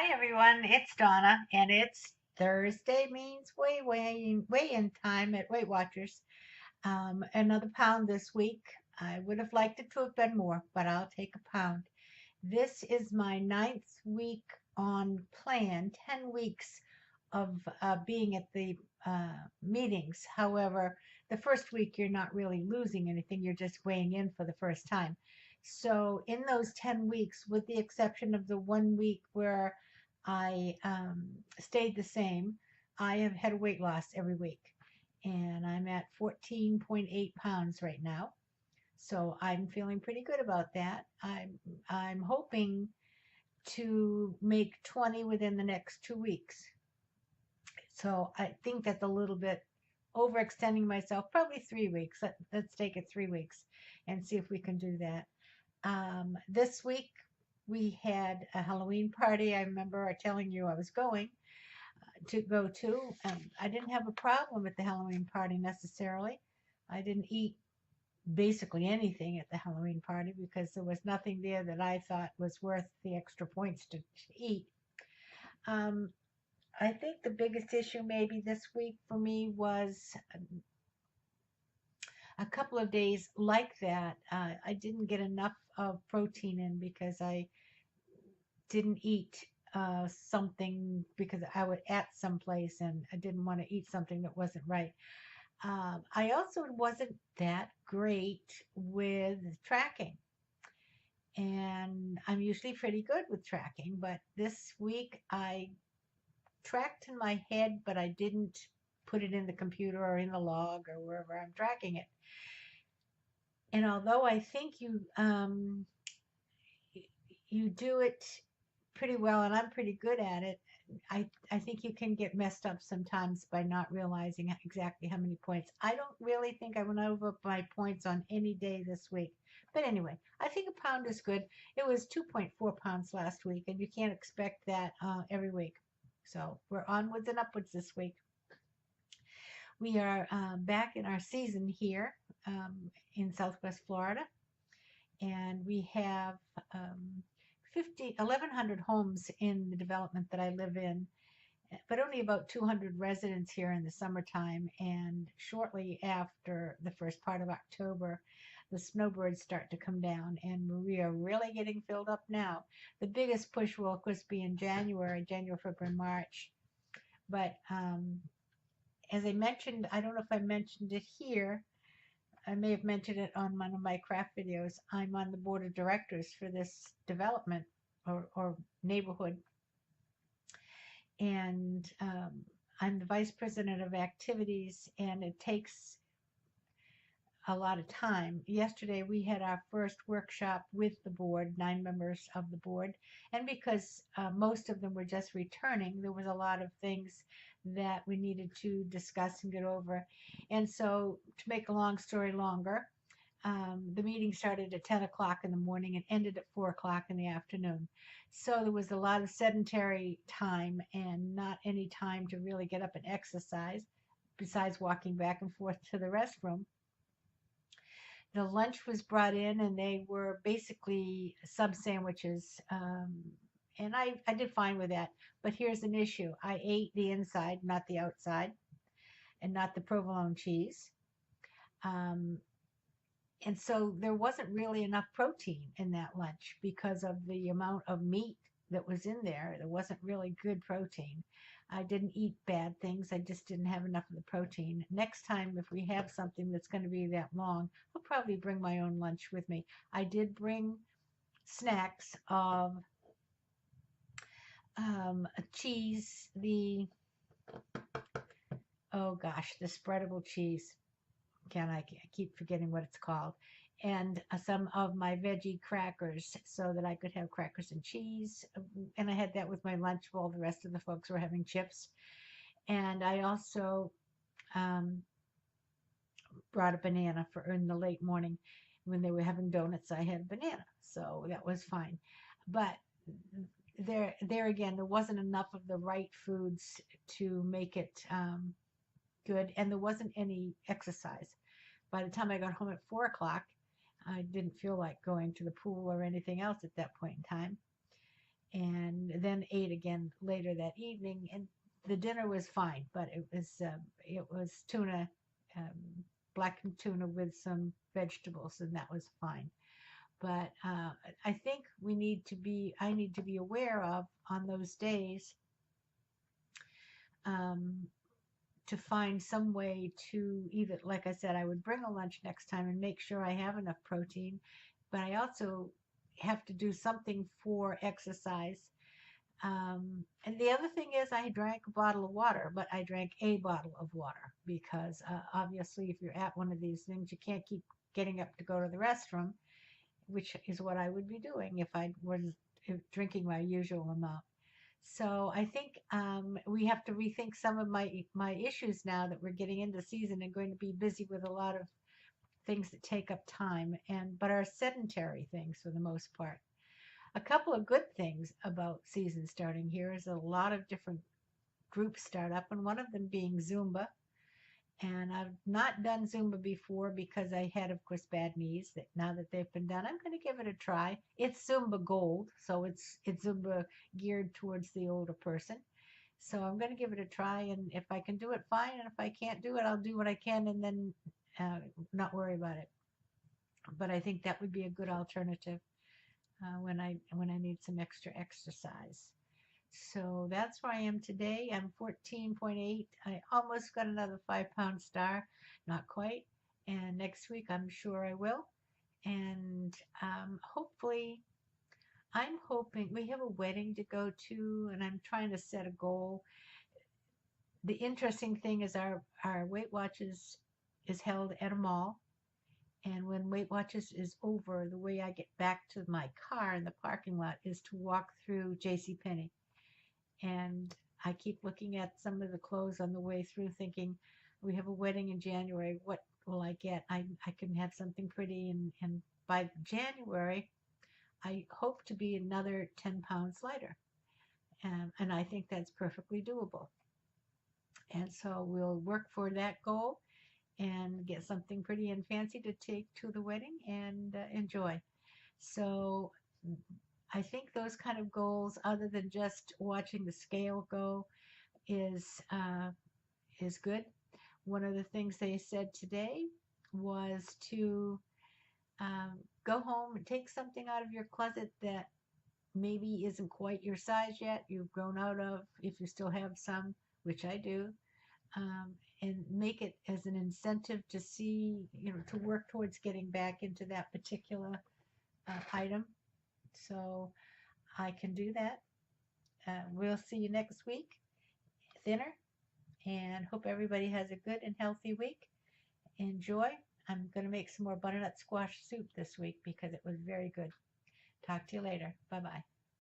Hi everyone, it's Donna, and it's Thursday means weigh-in time at Weight Watchers. Another pound this week. I would have liked it to have been more, but I'll take a pound. This is my ninth week on plan, 10 weeks of being at the meetings. However, the first week you're not really losing anything, you're just weighing in for the first time. So, in those 10 weeks, with the exception of the 1 week where I stayed the same, I have had a weight loss every week. And I'm at 14.8 pounds right now. So I'm feeling pretty good about that. I'm hoping to make 20 within the next 2 weeks. So I think that's a little bit overextending myself. Probably 3 weeks. Let's take it 3 weeks and see if we can do that. This week we had a Halloween party. I remember telling you I was going to go to. I didn't have a problem at the Halloween party necessarily. I didn't eat basically anything at the Halloween party because there was nothing there that I thought was worth the extra points to eat. Um, I think the biggest issue maybe this week for me was a couple of days like that. I didn't get enough of protein in because I didn't eat something because I was at some place and I didn't want to eat something that wasn't right. I also wasn't that great with tracking. And I'm usually pretty good with tracking, but this week I tracked in my head, but I didn't put it in the computer or in the log or wherever I'm tracking it. And although I think you do it pretty well, and I'm pretty good at it, I think you can get messed up sometimes by not realizing exactly how many points. I don't really think I went over my points on any day this week. But anyway, I think a pound is good. It was 2.4 pounds last week, and you can't expect that every week. So we're onwards and upwards this week. We are back in our season here in Southwest Florida, and we have um, 1,100 homes in the development that I live in, but only about 200 residents here in the summertime. And shortly after the first part of October, the snowbirds start to come down, and we are really getting filled up now. The biggest push will, of course, be in January, February, March. But as I mentioned, I don't know if I mentioned it here. I may have mentioned it on one of my craft videos. I'm on the board of directors for this development or neighborhood, and I'm the vice president of activities, and it takes a lot of time. Yesterday, we had our first workshop with the board, 9 members of the board, and because most of them were just returning, there was a lot of things that we needed to discuss and get over. And so, to make a long story longer, the meeting started at 10 o'clock in the morning and ended at 4 o'clock in the afternoon. So there was a lot of sedentary time and not any time to really get up and exercise besides walking back and forth to the restroom. The lunch was brought in and they were basically sub sandwiches. And I did fine with that. But here's an issue I ate the inside, not the outside, and not the provolone cheese. Um, and so there wasn't really enough protein in that lunch because of the amount of meat that was in there. There wasn't really good protein. I didn't eat bad things. I just didn't have enough of the protein. Next time, if we have something that's going to be that long, I'll probably bring my own lunch with me. I did bring snacks of cheese, oh gosh, the spreadable cheese. I keep forgetting what it's called, and some of my veggie crackers so that I could have crackers and cheese. And I had that with my lunch while the rest of the folks were having chips. And I also um, brought a banana for in the late morning when they were having donuts. I had a banana, so that was fine. But there again, there wasn't enough of the right foods to make it good, and there wasn't any exercise. By the time I got home at 4 o'clock, I didn't feel like going to the pool or anything else at that point in time. and then ate again later that evening. And the dinner was fine, but it was tuna, um, blackened tuna with some vegetables, and that was fine. But I think I need to be aware of on those days, um, to find some way to either, like I said, I would bring a lunch next time and make sure I have enough protein, but I also have to do something for exercise. And the other thing is, I drank a bottle of water, but I drank a bottle of water because obviously, if you're at one of these things, you can't keep getting up to go to the restroom, which is what I would be doing if I was drinking my usual amount. So I think we have to rethink some of my issues now that we're getting into season and going to be busy with a lot of things that take up time and but are sedentary things for the most part. A couple of good things about season starting here is a lot of different groups start up, and one of them being Zumba. And I've not done Zumba before because I had, of course, bad knees. That now that they've been done, I'm going to give it a try. It's Zumba Gold, so it's Zumba geared towards the older person. So I'm going to give it a try, and if I can do it, fine. And if I can't do it, I'll do what I can, and then uh, not worry about it. But I think that would be a good alternative when I need some extra exercise. So that's where I am today. I'm 14.8. I almost got another 5 pound star, not quite. And next week I'm sure I will. And hopefully, I'm hoping we have a wedding to go to, and I'm trying to set a goal. The interesting thing is our Weight Watchers is held at a mall. And when Weight Watchers is over, the way I get back to my car in the parking lot is to walk through J.C. Penney. And I keep looking at some of the clothes on the way through, thinking, we have a wedding in January. What will I get? I can have something pretty. And by January, I hope to be another 10 pounds lighter. And I think that's perfectly doable. And so we'll work for that goal and get something pretty and fancy to take to the wedding and enjoy. So I think those kind of goals, other than just watching the scale go, is uh, is good. One of the things they said today was to go home and take something out of your closet that maybe isn't quite your size yet, you've grown out of, if you still have some, which I do, um, and make it as an incentive to see, to work towards getting back into that particular item. So I can do that. We'll see you next week, thinner, and hope everybody has a good and healthy week. Enjoy. I'm going to make some more butternut squash soup this week because it was very good. Talk to you later. Bye bye.